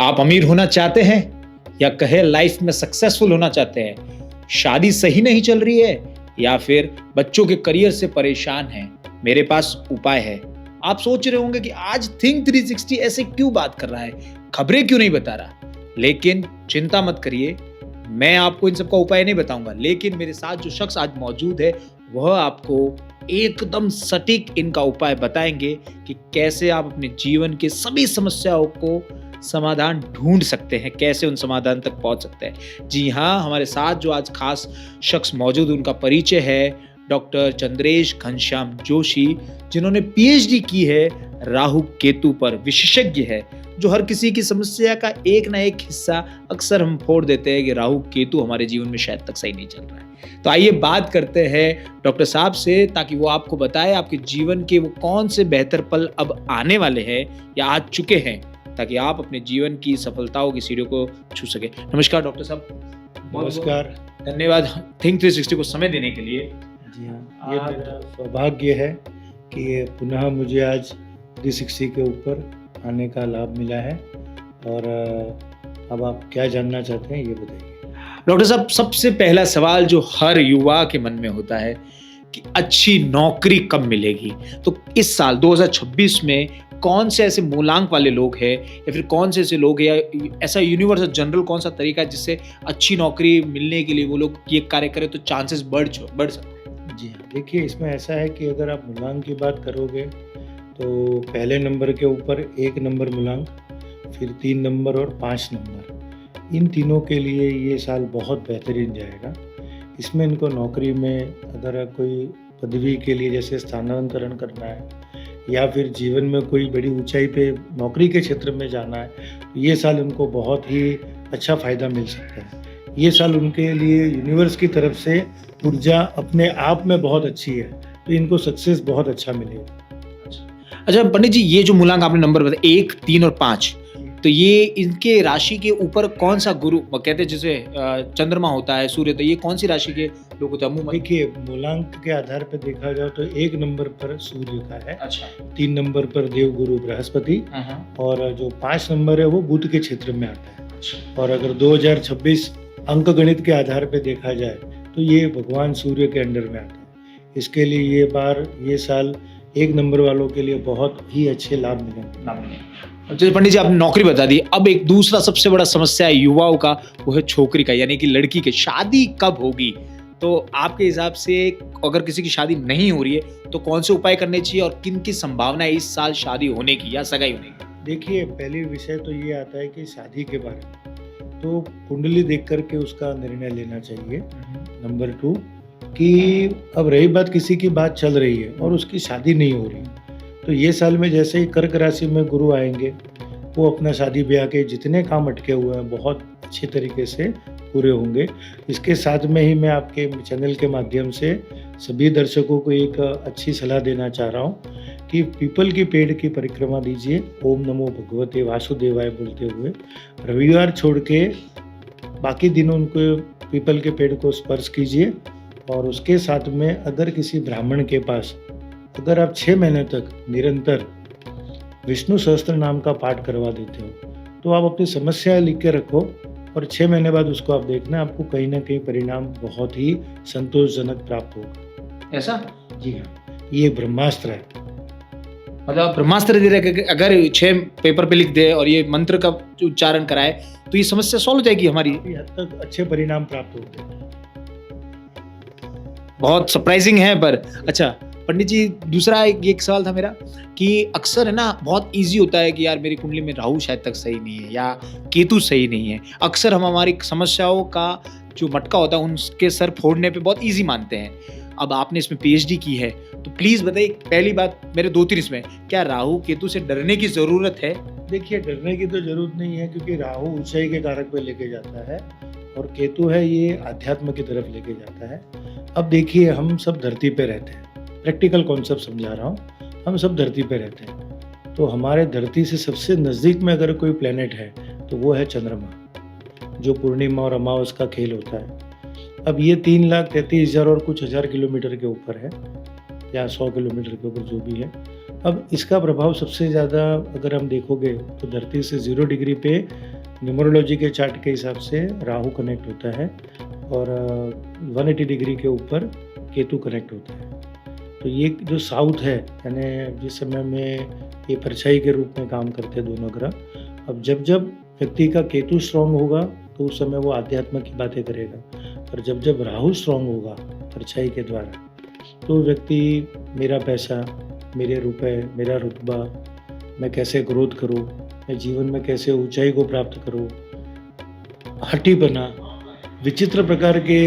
आप अमीर होना चाहते हैं या कहे लाइफ में सक्सेसफुल होना चाहते हैं? शादी सही नहीं चल रही है या फिर बच्चों के करियर से परेशान हैं? मेरे पास उपाय है। आप सोच रहे होंगे कि आज थिंक 360 ऐसे क्यों बात कर रहा है, खबरें क्यों नहीं बता रहा? लेकिन चिंता मत करिए, मैं आपको इन सबका उपाय नहीं बताऊंगा, लेकिन मेरे साथ जो शख्स आज मौजूद है वह आपको एकदम सटीक इनका उपाय बताएंगे कि कैसे आप अपने जीवन के सभी समस्याओं को समाधान ढूंढ सकते हैं, कैसे उन समाधान तक पहुंच सकते हैं। जी हाँ, हमारे साथ जो आज खास शख्स मौजूद उनका परिचय है डॉक्टर चंद्रेश घनश्याम जोशी, जिन्होंने पीएचडी की है राहु केतु पर, विशेषज्ञ है जो हर किसी की समस्या का एक ना एक हिस्सा अक्सर हम फोड़ देते हैं कि राहु केतु हमारे जीवन में शायद तक सही नहीं चल रहा है। तो आइए बात करते हैं डॉक्टर साहब से, ताकि वो आपको बताए आपके जीवन के वो कौन से बेहतर पल अब आने वाले हैं या आ चुके हैं, ताकि आप अपने जीवन की सफलताओं की सीढ़ियों को छू सके। नमस्कार डॉक्टर साहब। नमस्कार, धन्यवाद थिंक 360 को समय देने के लिए। जी हाँ, ये मेरा सौभाग्य है कि पुनः मुझे आज 360 के ऊपर आने का लाभ मिला है। और अब आप क्या जानना चाहते हैं ये बताइए। डॉक्टर साहब, सबसे पहला सवाल जो हर युवा के मन में होता है कि अच्छी नौकरी कब मिलेगी? तो इस साल 2026 में कौन से ऐसे मूलांक वाले लोग हैं या फिर कौन से ऐसे लोग हैं या ऐसा यूनिवर्सल जनरल कौन सा तरीका है जिससे अच्छी नौकरी मिलने के लिए वो लोग ये कार्य करें तो चांसेस बढ़ सकते हैं? जी हाँ, देखिए इसमें ऐसा है कि अगर आप मूलांक की बात करोगे तो पहले नंबर के ऊपर 1 नंबर मूलांक, फिर 3 नंबर और 5 नंबर, इन तीनों के लिए ये साल बहुत बेहतरीन जाएगा। इसमें इनको नौकरी में अगर कोई पदवी के लिए जैसे स्थानांतरण करना है या फिर जीवन में कोई बड़ी ऊंचाई पे नौकरी के क्षेत्र में जाना है, तो ये साल उनको बहुत ही अच्छा फ़ायदा मिल सकता है। ये साल उनके लिए यूनिवर्स की तरफ से ऊर्जा अपने आप में बहुत अच्छी है, तो इनको सक्सेस बहुत अच्छा मिलेगा। अच्छा पंडित जी, ये जो मूलांक आपने नंबर बताया 1, 3 और 5, तो ये इनके राशि के ऊपर कौन सा गुरु कहते हैं, जैसे चंद्रमा होता है, सूर्य, तो ये कौन सी राशि के लोग होते हैं? देखिए मूलांक के आधार पर देखा जाए तो 1 नंबर पर सूर्य का है। अच्छा। 3 नंबर पर देव गुरु बृहस्पति, और जो 5 नंबर है वो बुध के क्षेत्र में आता है। अच्छा। और अगर 2026 अंक गणित के आधार पर देखा जाए तो ये भगवान सूर्य के अंडर में आता है। इसके लिए ये साल 1 नंबर वालों के लिए बहुत ही अच्छे लाभ मिलेंगे। जैसे पंडित जी आपने नौकरी बता दी, अब एक दूसरा सबसे बड़ा समस्या है युवाओं का, वो है छोकरी का, यानी कि लड़की के शादी कब होगी? तो आपके हिसाब से अगर किसी की शादी नहीं हो रही है तो कौन से उपाय करने चाहिए और किन की संभावना है इस साल शादी होने की या सगाई होने की? देखिए पहली विषय तो ये आता है कि शादी के बारे में तो कुंडली देख करके उसका निर्णय लेना चाहिए। नंबर 2 कि अब रही बात किसी की बात चल रही है और उसकी शादी नहीं हो रही, तो ये साल में जैसे ही कर्क राशि में गुरु आएंगे वो अपना शादी ब्याह के जितने काम अटके हुए हैं बहुत अच्छे तरीके से पूरे होंगे। इसके साथ में ही मैं आपके चैनल के माध्यम से सभी दर्शकों को एक अच्छी सलाह देना चाह रहा हूँ कि पीपल की पेड़ की परिक्रमा दीजिए, ओम नमो भगवते वासुदेवाय बोलते हुए। रविवार छोड़ के बाकी दिनों उनको पीपल के पेड़ को स्पर्श कीजिए। और उसके साथ में अगर किसी ब्राह्मण के पास अगर आप 6 महीने तक निरंतर विष्णु सहस्त्र नाम का पाठ करवा देते हो तो आप अपनी समस्याएं लिख के रखो और 6 महीने बाद उसको आप देखना, आपको कहीं ना कहीं परिणाम बहुत ही संतोषजनक प्राप्त होगा। ऐसा? जी हाँ, ये ब्रह्मास्त्र है। मतलब ब्रह्मास्त्र दे रहे कि अगर 6 पेपर पे लिख दे और ये मंत्र का उच्चारण कराए तो ये समस्या सॉल्व हो जाएगी हमारी? हद तक अच्छे परिणाम प्राप्त होंगे। बहुत सरप्राइजिंग है पर। अच्छा पंडित जी, दूसरा एक सवाल था मेरा कि अक्सर है ना बहुत इजी होता है कि यार मेरी कुंडली में राहु शायद तक सही नहीं है या केतु सही नहीं है। अक्सर हम हमारी समस्याओं का जो मटका होता है उनके सर फोड़ने पे बहुत इजी मानते हैं। अब आपने इसमें पीएचडी की है तो प्लीज बताइए, पहली बात मेरे 2-3 इसमें, क्या राहु केतु से डरने की जरूरत है? देखिए डरने की तो जरूरत नहीं है, क्योंकि राहु ऊंचाई के कारक पे लेके जाता है और केतु है ये आध्यात्म की तरफ लेके जाता है। अब देखिए हम सब धरती पे रहते हैं, प्रैक्टिकल कॉन्सेप्ट समझा रहा हूँ, हम सब धरती पे रहते हैं, तो हमारे धरती से सबसे नज़दीक में अगर कोई प्लेनेट है तो वो है चंद्रमा, जो पूर्णिमा और अमावस का खेल होता है। अब ये 3,33,000 और कुछ हज़ार किलोमीटर के ऊपर है या 100 किलोमीटर के ऊपर जो भी है। अब इसका प्रभाव सबसे ज़्यादा अगर हम देखोगे तो धरती से 0 डिग्री पे न्यूमरोलॉजी के चार्ट के हिसाब से राहु कनेक्ट होता है और 180 डिग्री के ऊपर केतु कनेक्ट होता है। तो ये जो साउथ है, यानी जिस समय में ये परछाई के रूप में काम करते हैं दोनों ग्रह, अब जब जब व्यक्ति का केतु स्ट्रांग होगा तो उस समय वो आध्यात्म की बातें करेगा, और जब जब राहु स्ट्रांग होगा परछाई के द्वारा तो व्यक्ति मेरा पैसा, मेरे रुपए, मेरा रुतबा, मैं कैसे ग्रोथ करूँ, मैं जीवन में कैसे ऊंचाई को प्राप्त करूँ, हट्टीपना, विचित्र प्रकार के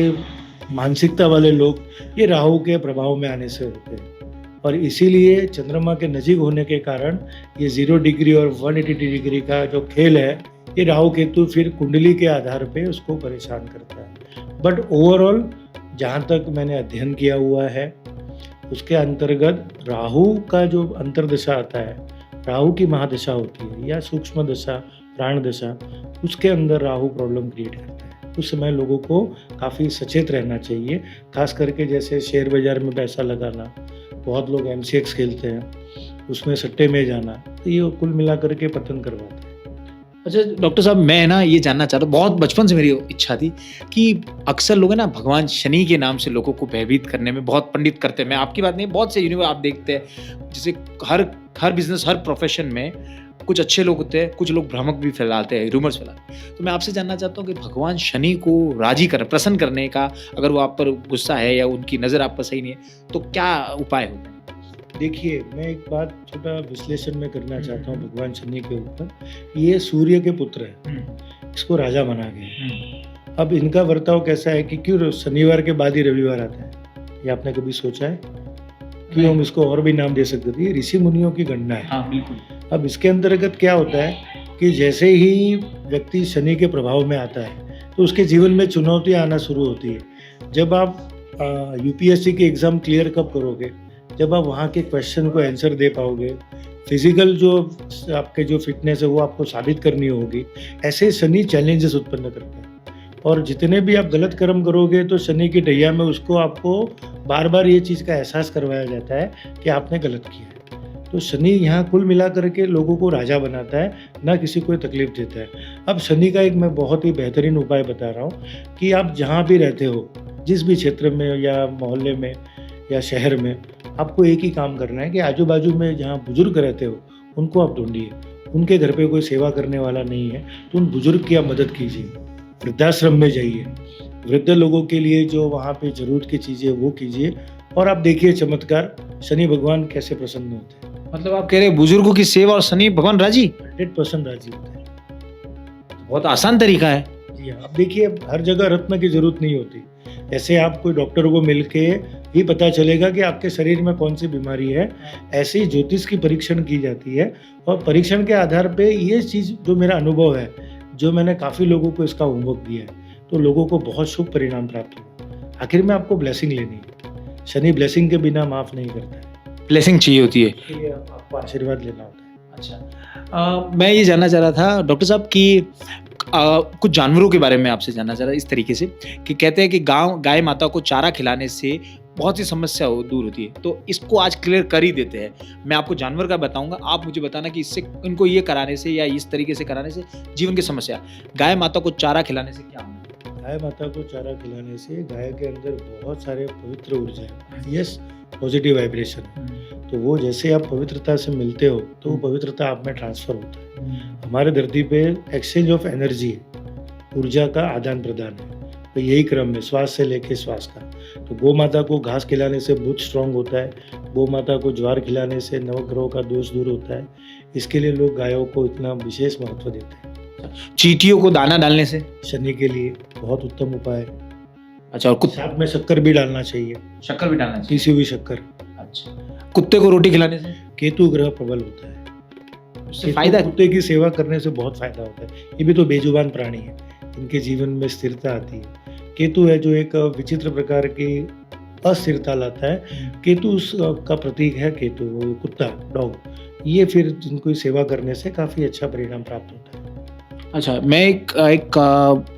मानसिकता वाले लोग ये राहु के प्रभाव में आने से होते हैं। और इसीलिए चंद्रमा के नजीक होने के कारण ये 0 डिग्री और 180 डिग्री का जो खेल है, ये राहु केतु फिर कुंडली के आधार पे उसको परेशान करता है। बट ओवरऑल जहाँ तक मैंने अध्ययन किया हुआ है उसके अंतर्गत राहु का जो अंतर्दशा आता है, राहु की महादशा होती है या सूक्ष्म दशा, प्राण दशा, उसके अंदर राहु प्रॉब्लम क्रिएट करता है। उस समय लोगों को काफ़ी सचेत रहना चाहिए, खास करके जैसे शेयर बाजार में पैसा लगाना, बहुत लोग MCX खेलते हैं, उसमें सट्टे में जाना, तो ये कुल मिला करके पतन करवाता है। अच्छा डॉक्टर साहब, मैं ना ये जानना चाहता हूँ, बहुत बचपन से मेरी इच्छा थी कि अक्सर लोग है ना भगवान शनि के नाम से लोगों को भयभीत करने में बहुत पंडित करते हैं। मैं आपकी बात नहीं, बहुत से यूनिवर्स आप देखते हैं, जैसे हर बिजनेस, हर प्रोफेशन में कुछ अच्छे लोग होते हैं, कुछ लोग भ्रामक भी फैलाते हैं, रूमर्स फैलाते हैं। तो मैं आपसे जानना चाहता हूँ कि भगवान शनि को राजी कर, प्रसन्न करने का, अगर वो आप पर गुस्सा है या उनकी नज़र आप पर सही नहीं है, तो क्या उपाय होते हैं? देखिए, मैं एक बात छोटा विश्लेषण में करना चाहता हूँ भगवान शनि के ऊपर। ये सूर्य के पुत्र है, इसको राजा बना गया। अब इनका बर्ताव कैसा है कि क्यों शनिवार के बाद ही रविवार आता है, ये आपने कभी सोचा है? क्यों हम इसको और भी नाम दे सकते थे? ये ऋषि मुनियों की गणना है। हाँ, बिल्कुल। अब इसके अंतर्गत क्या होता है कि जैसे ही व्यक्ति शनि के प्रभाव में आता है तो उसके जीवन में चुनौतियां आना शुरू होती है। जब आप UPSC के एग्ज़ाम क्लियर कब करोगे, जब आप वहाँ के क्वेश्चन को आंसर दे पाओगे, फिजिकल जो आपके जो फिटनेस है वो आपको साबित करनी होगी, ऐसे शनि चैलेंजेस उत्पन्न करता है। और जितने भी आप गलत कर्म करोगे तो शनि की ढैया में उसको आपको बार बार ये चीज़ का एहसास करवाया जाता है कि आपने गलत किया है। तो शनि यहाँ कुल मिला करके लोगों को राजा बनाता है, ना किसी को तकलीफ देता है। अब शनि का एक मैं बहुत ही बेहतरीन उपाय बता रहा हूँ कि आप जहाँ भी रहते हो, जिस भी क्षेत्र में या मोहल्ले में या शहर में, आपको एक ही काम करना है कि आजू बाजू में जहाँ बुजुर्ग रहते हो उनको आप ढूंढिए। उनके घर पे कोई सेवा करने वाला नहीं है तो उन बुजुर्ग की आप मदद कीजिए। वृद्धाश्रम में जाइए, वृद्ध लोगों के लिए जो वहाँ पे जरूरत की चीज़ें वो कीजिए, और आप देखिए चमत्कार, शनि भगवान कैसे प्रसन्न होते हैं। मतलब आप कह रहे हैं बुजुर्गों की सेवा और शनि भगवान राजी? 100% राजी होते हैं। बहुत आसान तरीका है। जी हाँ, अब देखिए हर जगह रत्न की जरूरत नहीं होती। ऐसे आप कोई डॉक्टर को मिलके ही पता चलेगा कि आपके शरीर में कौन सी बीमारी है, ऐसे ही ज्योतिष की परीक्षण की जाती है, और परीक्षण के आधार पे ये चीज़ जो मेरा अनुभव है, जो मैंने काफ़ी लोगों को इसका होमवर्क दिया है, तो लोगों को बहुत शुभ परिणाम प्राप्त हुआ। आखिर में आपको ब्लेसिंग लेनी है, शनि ब्लेसिंग के बिना माफ़ नहीं करता है, ब्लेसिंग चाहिए होती है। इसलिए आपको आशीर्वाद लेना होता है। अच्छा, मैं ये जानना चाह रहा था डॉक्टर साहब कि कुछ जानवरों के बारे में आपसे जानना चाह रहा इस तरीके से कि कहते हैं कि गाय माता को चारा खिलाने से बहुत सी समस्या दूर होती है, तो इसको आज क्लियर कर ही देते हैं। मैं आपको जानवर का बताऊंगा, आप मुझे बताना कि इससे इनको ये कराने से या इस तरीके से कराने से जीवन की समस्या। गाय माता को चारा खिलाने से क्या होगा? गाय माता को चारा खिलाने से गाय के अंदर बहुत सारे पवित्र ऊर्जा है, यस, पॉजिटिव वाइब्रेशन है। तो वो जैसे आप पवित्रता से मिलते हो तो वो पवित्रता आप में ट्रांसफर होता है। हमारे धरती पे एक्सचेंज ऑफ एनर्जी है, ऊर्जा का आदान प्रदान है, तो यही क्रम है श्वास से लेके श्वास का। तो गौ माता को घास खिलाने से बुध स्ट्रांग होता है, गौ माता को ज्वार खिलाने से नवग्रहों का दोष दूर होता है। इसके लिए लोग गायों को इतना विशेष महत्व देते हैं। चींटियों को दाना डालने से शनि के लिए बहुत उत्तम उपाय है। अच्छा, और साथ में शक्कर भी डालना चाहिए, शक्कर भी डालना चाहिए, पीसी हुई शक्कर। अच्छा, कुत्ते को रोटी खिलाने से? केतु ग्रह प्रबल होता है, उससे फायदा? कुत्ते की सेवा करने से बहुत फायदा होता है। ये भी तो बेजुबान प्राणी है, इनके जीवन में स्थिरता आती है। केतु है जो एक विचित्र प्रकार की अस्थिरता लाता है। केतु उसका प्रतीक है, केतु कुत्ता, डॉग। ये फिर जिनको सेवा करने से काफी अच्छा परिणाम प्राप्त होता है। अच्छा, मैं एक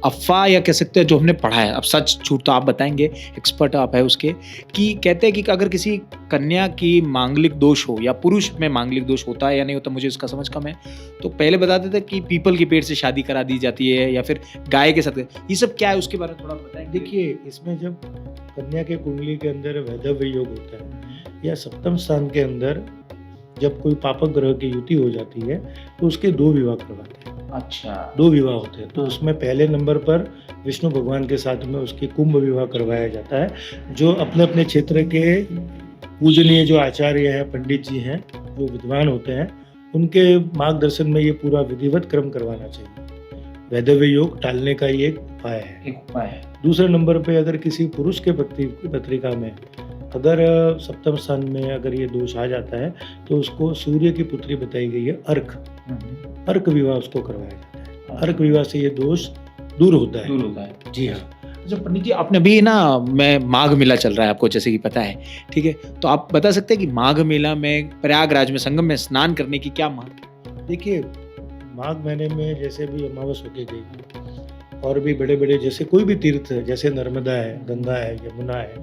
अफ़वाह या कह सकते हैं जो हमने पढ़ा है, अब सच झूठ तो आप बताएँगे, एक्सपर्ट आप हैं उसके, कि कहते हैं कि अगर किसी कन्या की मांगलिक दोष हो या पुरुष में मांगलिक दोष होता है या नहीं होता, मुझे इसका समझ कम है, तो पहले बताते थे कि पीपल के पेड़ से शादी करा दी जाती है या फिर गाय के साथ। ये सब क्या है, उसके बारे में थोड़ा बताएँगे? देखिए, इसमें जब कन्या के कुंडली के अंदर वैधव्य योग होता है या सप्तम स्थान के अंदर जब कोई पापक ग्रह की युति हो जाती है तो उसके 2 विवाह करवाते हैं। अच्छा। 2 विवाह होते हैं, तो हाँ। उसमें पहले नंबर पर विष्णु भगवान के साथ में उसकी कुंभ विवाह करवाया जाता है, जो अपने-अपने क्षेत्र के पूजनीय जो आचार्य हैं, पंडित जी हैं, जो विद्वान होते हैं, उनके मार्गदर्शन में ये पूरा विधिवत क्रम करवाना चाहिए। वैधव्य योग टालने का ये एक उपाय है। एक उपाय है। दूसरे नंबर पे अगर किसी पुरुष के पत्रिका में अगर सप्तम स्थान में अगर ये दोष आ जाता है तो उसको सूर्य की पुत्री बताई गई है अर्क विवाह उसको करवाया जाता है। अर्क विवाह से ये दोष दूर होता है। दूर होता है। जी हाँ। अच्छा पंडित जी, आपने अभी ना, मैं माघ मेला चल रहा है आपको जैसे कि पता है, ठीक है, तो आप बता सकते हैं कि माघ मेला में प्रयागराज में संगम में स्नान करने की क्या महत्व? देखिए, माघ महीने में जैसे भी अमावस होके गई और भी बड़े बड़े जैसे कोई भी तीर्थ है, जैसे नर्मदा है, गंगा है, यमुना है,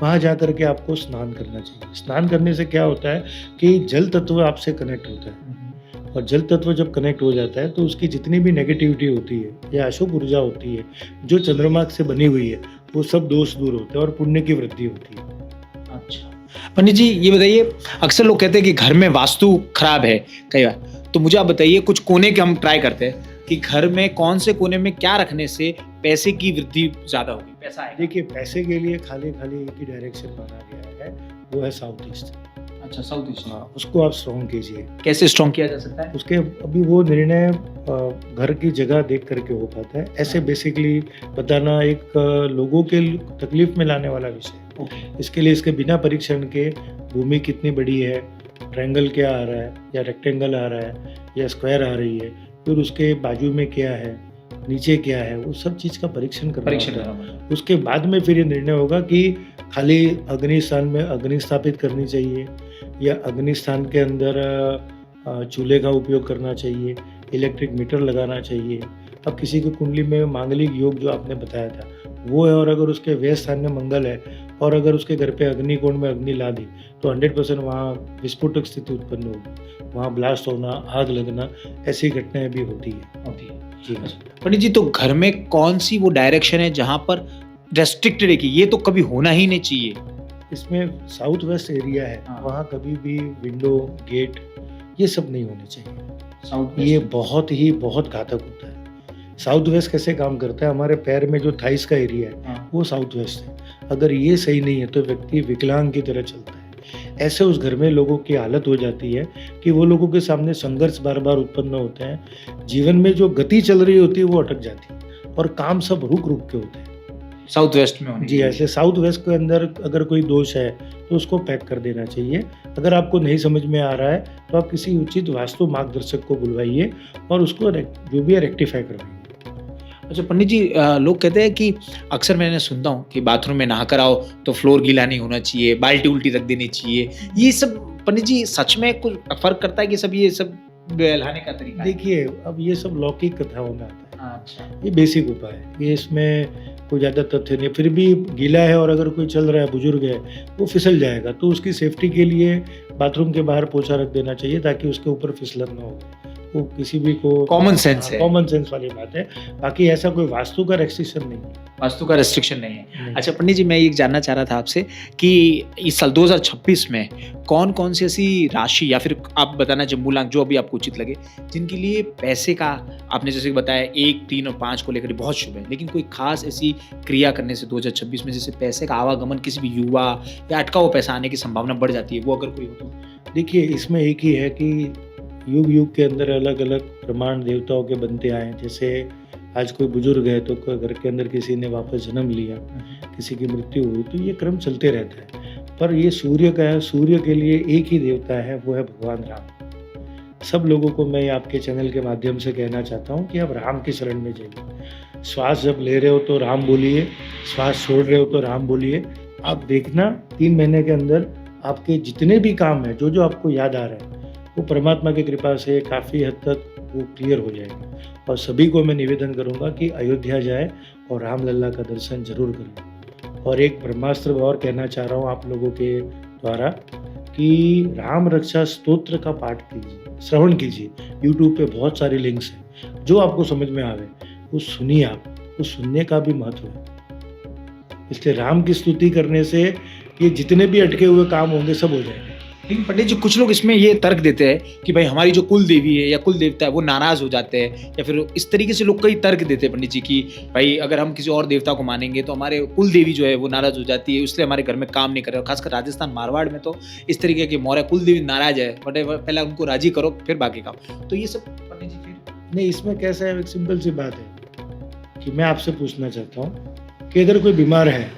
वहाँ जा कर के आपको स्नान करना चाहिए। स्नान करने से क्या होता है कि जल तत्व आपसे कनेक्ट होता है, और जल तत्व जब कनेक्ट हो जाता है तो उसकी जितनी भी नेगेटिविटी होती है या अशुभ ऊर्जा होती है जो चंद्रमा से बनी हुई है, वो सब दोष दूर होते हैं और पुण्य की वृद्धि होती है। अच्छा पंडित जी, ये बताइए, अक्सर लोग कहते हैं कि घर में वास्तु खराब है कई बार, तो मुझे आप बताइए कुछ कोने के हम ट्राई करते हैं कि घर में कौन से कोने में क्या रखने से पैसे की वृद्धि ज्यादा होगी, पैसा आएगा। देखिए, पैसे के लिए खाली एक ही डायरेक्शन माना गया है, वो है साउथ ईस्ट। अच्छा, साउथ ईस्ट। हाँ, उसको आप स्ट्रॉन्ग कीजिए। कैसे स्ट्रॉन्ग किया जा सकता है? उसके अभी वो निर्णय घर की जगह देख करके हो पाता है। ऐसे बेसिकली बताना एक लोगों के तकलीफ में लाने वाला विषय है। इसके लिए इसके बिना परीक्षण के भूमि कितनी बड़ी है, ट्रायंगल क्या आ रहा है या रेक्टेंगल आ रहा है या स्क्वायर आ रही है, फिर उसके बाजू में क्या है, नीचे क्या है, वो सब चीज़ का परीक्षण करना। उसके बाद में फिर ये निर्णय होगा कि खाली अग्नि स्थान में अग्नि स्थापित करनी चाहिए या अग्नि स्थान के अंदर चूल्हे का उपयोग करना चाहिए, इलेक्ट्रिक मीटर लगाना चाहिए। अब किसी की कुंडली में मांगलिक योग जो आपने बताया था वो है, और अगर उसके व्यय स्थान में मंगल है और अगर उसके घर पे अग्निकोण में अग्नि ला दी तो 100% वहाँ विस्फोटक स्थिति उत्पन्न होगी, वहाँ ब्लास्ट होना, आग लगना, ऐसी घटनाएं भी होती है। जी हाँ। पंडित जी, तो घर में कौन सी वो डायरेक्शन है जहाँ पर रेस्ट्रिक्टेड है कि ये तो कभी होना ही नहीं चाहिए? इसमें साउथ वेस्ट एरिया है, वहाँ कभी भी विंडो, गेट, ये सब नहीं होने चाहिए। ये बहुत घातक होता है। साउथ वेस्ट कैसे काम करता है, हमारे पैर में जो थाइस का एरिया है वो साउथ वेस्ट है। अगर ये सही नहीं है तो व्यक्ति विकलांग की तरह चलता है। ऐसे उस घर में लोगों की हालत हो जाती है कि वो लोगों के सामने संघर्ष बार बार उत्पन्न होते हैं। जीवन में जो गति चल रही होती है वो अटक जाती है और काम सब रुक रुक के होते हैं। साउथ वेस्ट में होने जी, ऐसे साउथ वेस्ट के अंदर अगर कोई दोष है तो उसको पैक कर देना चाहिए। अगर आपको नहीं समझ में आ रहा है तो आप किसी उचित वास्तु मार्गदर्शक को बुलवाइए और उसको जो भी है रेक्टिफाई करवाइए। अच्छा पंडित जी, लोग कहते हैं कि अक्सर मैंने सुनता हूँ कि बाथरूम में नहा कर आओ तो फ्लोर गीला नहीं होना चाहिए, बाल्टी उल्टी रख देनी चाहिए। ये सब पंडित जी सच में कुछ फर्क करता है कि सब ये सब बहलाने का तरीका? देखिए, अब ये सब लौकिक कथाओं में आता है। अच्छा। ये बेसिक उपाय है, ये इसमें कोई ज़्यादा तथ्य नहीं। फिर भी गीला है और अगर कोई चल रहा है, बुजुर्ग है, वो फिसल जाएगा, तो उसकी सेफ्टी के लिए बाथरूम के बाहर पोछा रख देना चाहिए ताकि उसके ऊपर फिसलन ना हो। वो किसी भी को कॉमन सेंस है, कॉमन सेंस वाली बात है। बाकी ऐसा कोई वास्तु का रेस्ट्रिक्शन नहीं है। वास्तु का रेस्ट्रिक्शन नहीं है। अच्छा पंडित जी, मैं ये जानना चाह रहा था आपसे कि इस साल 2026 में कौन कौन सी ऐसी राशि या फिर आप बताना जम्बूलांक जो अभी आपको उचित लगे, जिनके लिए पैसे का, आपने जैसे बताया 1, 3 और 5 को लेकर बहुत शुभ है, लेकिन कोई खास ऐसी क्रिया करने से 2026 में जैसे पैसे का आवागमन, किसी भी युवा या अटका हुआ पैसा आने की संभावना बढ़ जाती है, वो अगर कोई हो तो? देखिए, इसमें एक ही है कि युग युग के अंदर अलग अलग प्रमाण देवताओं के बनते आए। जैसे आज कोई बुजुर्ग है तो घर के अंदर किसी ने वापस जन्म लिया, किसी की मृत्यु हुई, तो ये क्रम चलते रहता है। पर ये सूर्य का है, सूर्य के लिए एक ही देवता है, वो है भगवान राम। सब लोगों को मैं आपके चैनल के माध्यम से कहना चाहता हूँ कि आप राम की शरण में जाइए। श्वास जब ले रहे हो तो राम बोलिए, श्वास छोड़ रहे हो तो राम बोलिए। आप देखना 3 महीने के अंदर आपके जितने भी काम हैं, जो जो आपको याद आ रहा है, वो परमात्मा की कृपा से काफ़ी हद तक वो क्लियर हो जाएगी। और सभी को मैं निवेदन करूँगा कि अयोध्या जाए और रामलला का दर्शन जरूर करें। और एक ब्रह्मास्त्र और कहना चाह रहा हूँ आप लोगों के द्वारा कि राम रक्षा स्तोत्र का पाठ कीजिए, श्रवण कीजिए। यूट्यूब पे बहुत सारे लिंक्स हैं, जो आपको समझ में आवे वो सुनिए। आप वो सुनने का भी महत्व है। इसलिए राम की स्तुति करने से ये जितने भी अटके हुए काम होंगे सब हो जाएंगे। लेकिन पंडित जी कुछ लोग इसमें ये तर्क देते हैं कि भाई हमारी जो कुल देवी है या कुल देवता है वो नाराज हो जाते हैं, या फिर इस तरीके से लोग कई तर्क देते हैं पंडित जी की भाई अगर हम किसी और देवता को मानेंगे तो हमारे कुल देवी जो है वो नाराज हो जाती है, इसलिए हमारे घर में काम नहीं कर रहे। खासकर राजस्थान मारवाड़ में तो इस तरीके की मौर्य कुल देवी नाराज है, बट पहले उनको राजी करो फिर बाकी काम। तो ये सब पंडित जी फिर नहीं, इसमें कैसा है, एक सिंपल सी बात है कि मैं आपसे पूछना चाहता हूँ कि अगर कोई बीमार है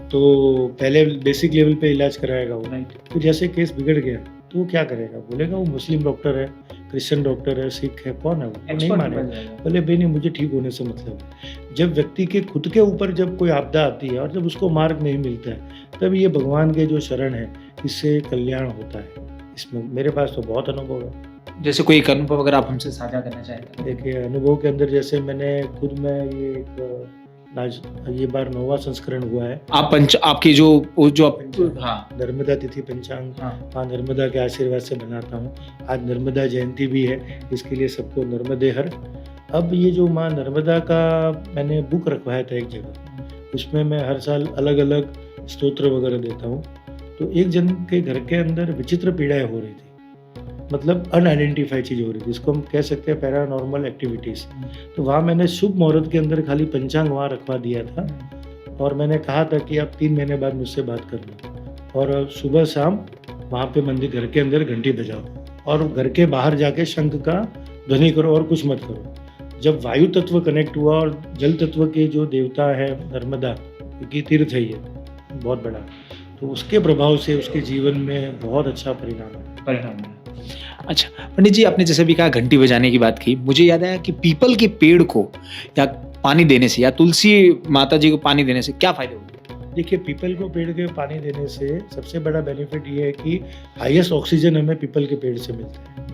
तो पहले बेसिक लेवल पे इलाज कराएगा वो, तो जैसे केस बिगड़ गया तो वो क्या करेगा? बोलेगा वो मुस्लिम डॉक्टर है, क्रिश्चियन डॉक्टर है, सिख है, कौन है वो? नहीं मानेगा। बोले भाई नहीं, मुझे ठीक होने से मतलब है। जब व्यक्ति के खुद के ऊपर जब कोई आपदा आती है और जब उसको मार्ग नहीं मिलता है, तब ये भगवान के जो शरण है इससे कल्याण होता है। इसमें मेरे पास तो बहुत अनुभव है। जैसे कोई एक अनुभव अगर आप हमसे साझा करना चाहें। देखिए अनुभव के अंदर जैसे मैंने खुद में ये एक आज ये बार 9वां संस्करण हुआ है। आपकी जो हाँ नर्मदा तिथि पंचांग हाँ नर्मदा के आशीर्वाद से बनाता हूँ। आज नर्मदा जयंती भी है, इसके लिए सबको नर्मदे हर। अब ये जो माँ नर्मदा का मैंने बुक रखवाया था एक जगह, उसमें मैं हर साल अलग अलग स्तोत्र वगैरह देता हूँ। तो एक जन के घर के अंदर विचित्र पीड़ाएं हो रही थी, मतलब अनआइडेंटिफाई चीज़ हो रही थी, इसको हम कह सकते हैं पैरानॉर्मल एक्टिविटीज़। तो वहाँ मैंने शुभ मुहूर्त के अंदर खाली पंचांग वहाँ रखवा दिया था और मैंने कहा था कि आप 3 महीने बाद मुझसे बात करना और सुबह शाम वहाँ पे मंदिर घर के अंदर घंटी बजाओ और घर के बाहर जाके शंख का ध्वनि करो और कुछ मत करो। जब वायु तत्व कनेक्ट हुआ और जल तत्व के जो देवता है नर्मदा की तीर्थ है ये बहुत बड़ा, तो उसके प्रभाव से उसके जीवन में बहुत अच्छा परिणाम है। अच्छा पंडित जी, आपने जैसे भी कहा घंटी बजाने की बात की, मुझे याद आया कि पीपल के पेड़ को या पानी देने से या तुलसी माता जी को पानी देने से क्या फायदे होते हैं? देखिए पीपल को पेड़ के पानी देने से सबसे बड़ा बेनिफिट ये है कि हाईएस्ट ऑक्सीजन हमें पीपल के पेड़ से मिलता है।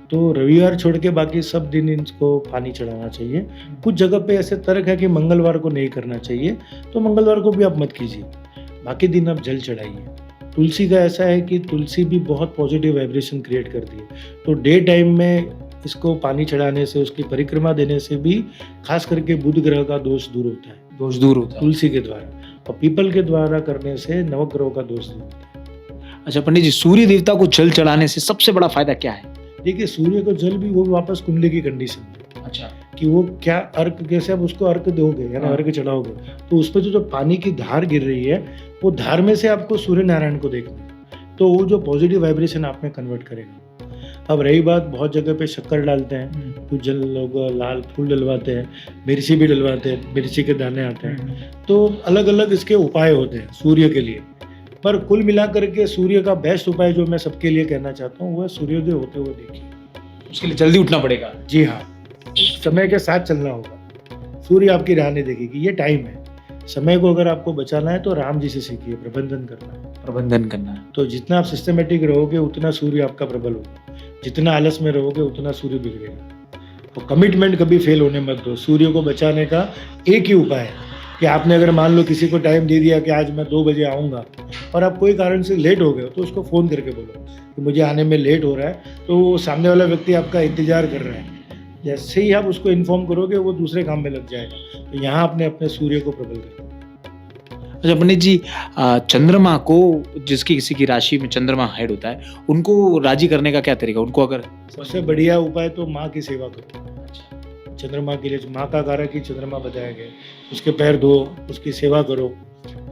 तो रविवार छोड़ के बाकी सब दिन इनको पानी चढ़ाना चाहिए। कुछ जगह पे ऐसे तर्क है कि मंगलवार को नहीं करना चाहिए, तो मंगलवार को भी आप मत कीजिए, बाकी दिन आप जल चढ़ाइए। तुलसी का ऐसा है कि तुलसी भी बहुत पॉजिटिव वाइब्रेशन क्रिएट करती है, तो डे टाइम में इसको पानी चढ़ाने से, उसकी परिक्रमा देने से भी खास करके बुध ग्रह का दोष दूर होता है तुलसी के द्वारा, और पीपल के द्वारा करने से नवग्रहों का दोष दूर होता है। अच्छा पंडित जी, सूर्य देवता को जल चढ़ाने से सबसे बड़ा फायदा क्या है? देखिए सूर्य को जल भी वो वापस कुंडली की कंडीशन है। अच्छा, कि वो क्या अर्घ, जैसे आप उसको अर्घ दोगे या ना अर्घ चढ़ाओगे, तो उस पर जो पानी की धार गिर रही है वो धार में से आपको सूर्य नारायण को देखना है, तो वो जो पॉजिटिव वाइब्रेशन आप में कन्वर्ट करेगा। अब रही बात, बहुत जगह पे शक्कर डालते हैं, कुछ जन लोग लाल फूल डलवाते हैं, मिर्ची भी डलवाते हैं, मिर्ची के दाने आते हैं, तो अलग अलग इसके उपाय होते हैं सूर्य के लिए। पर कुल मिलाकर के सूर्य का बेस्ट उपाय जो मैं सबके लिए कहना चाहता हूँ वो है सूर्योदय होते हुए देखिए। उसके लिए जल्दी उठना पड़ेगा। जी हाँ, समय के साथ चलना होगा। सूर्य आपकी राह नहीं देखेगी, ये टाइम है। समय को अगर आपको बचाना है तो राम जी से सीखिए, प्रबंधन करना। तो जितना आप सिस्टमेटिक रहोगे उतना सूर्य आपका प्रबल होगा, जितना आलस में रहोगे उतना सूर्य बिगड़ेगा। तो कमिटमेंट कभी फेल होने मत दो। सूर्य को बचाने का एक ही उपाय है कि आपने अगर मान लो किसी को टाइम दे दिया कि आज मैं 2 बजे आऊँगा और आप कोई कारण से लेट हो गए तो उसको फ़ोन करके बोलो कि मुझे आने में लेट हो रहा है, तो वो सामने वाला व्यक्ति आपका इंतजार कर रहा है। जैसे ही आप उसको इन्फॉर्म करोगे वो दूसरे काम में लग जाएगा। तो यहाँ आपने अपने सूर्य को प्रबल कर। अच्छा पंडित जी, चंद्रमा को, जिसकी किसी की राशि में चंद्रमा हेड होता है, उनको राजी करने का क्या तरीका? उनको अगर सबसे बढ़िया उपाय तो माँ की सेवा करो। चंद्रमा के लिए माँ का कारक ही चंद्रमा बताया गया, उसके पैर धो, उसकी सेवा करो,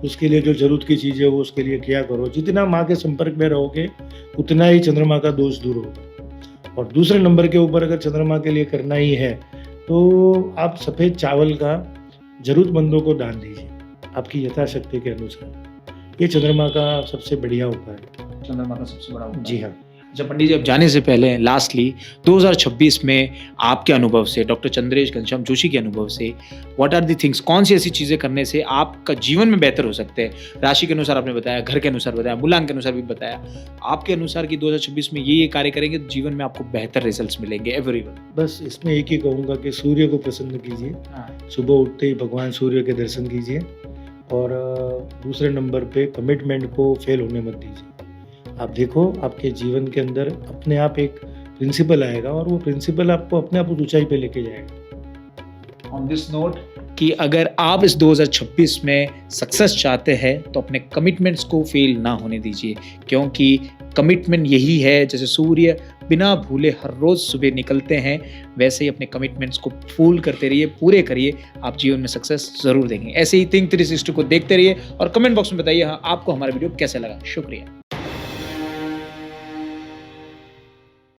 उसके लिए जो जरूरत की चीज़ें वो उसके लिए किया करो। जितना माँ के संपर्क में रहोगे उतना ही चंद्रमा का दोष दूर होगा। और दूसरे नंबर के ऊपर अगर चंद्रमा के लिए करना ही है तो आप सफ़ेद चावल का जरूरतमंदों को दान दीजिए आपकी यथाशक्ति के अनुसार। ये चंद्रमा का सबसे बढ़िया उपाय है। चंद्रमा का सबसे बड़ा उपाय। जी हाँ। अच्छा पंडित जी, अब जाने से पहले लास्टली 2026 में आपके अनुभव से, डॉक्टर चंद्रेश घनश्याम जोशी के अनुभव से, व्हाट आर दी थिंग्स, कौन सी ऐसी चीज़ें करने से आपका जीवन में बेहतर हो सकते हैं? राशि के अनुसार आपने बताया, घर के अनुसार बताया, मूलांक के अनुसार भी बताया, आपके अनुसार कि 2026 में ये कार्य करेंगे तो जीवन में आपको बेहतर रिजल्ट्स मिलेंगे एवरीवन। बस इसमें एक ही कहूँगा कि सूर्य को प्रसन्न कीजिए, सुबह उठते ही भगवान सूर्य के दर्शन कीजिए, और दूसरे नंबर पे कमिटमेंट को फेल होने मत दीजिए। आप देखो आपके जीवन के अंदर अपने आप एक प्रिंसिपल आएगा और वो प्रिंसिपल आपको अपने आप उस ऊंचाई पे लेके जाएगा। ऑन दिस नोट कि अगर आप इस 2026 में सक्सेस चाहते हैं तो अपने कमिटमेंट्स को फेल ना होने दीजिए, क्योंकि कमिटमेंट यही है, जैसे सूर्य बिना भूले हर रोज सुबह निकलते हैं, वैसे ही अपने कमिटमेंट्स को फुल करते रहिए, पूरे करिए, आप जीवन में सक्सेस जरूर देंगे। ऐसे ही थिंक 360 को देखते रहिए और कमेंट बॉक्स में बताइए आपको हमारा वीडियो कैसा लगा। शुक्रिया।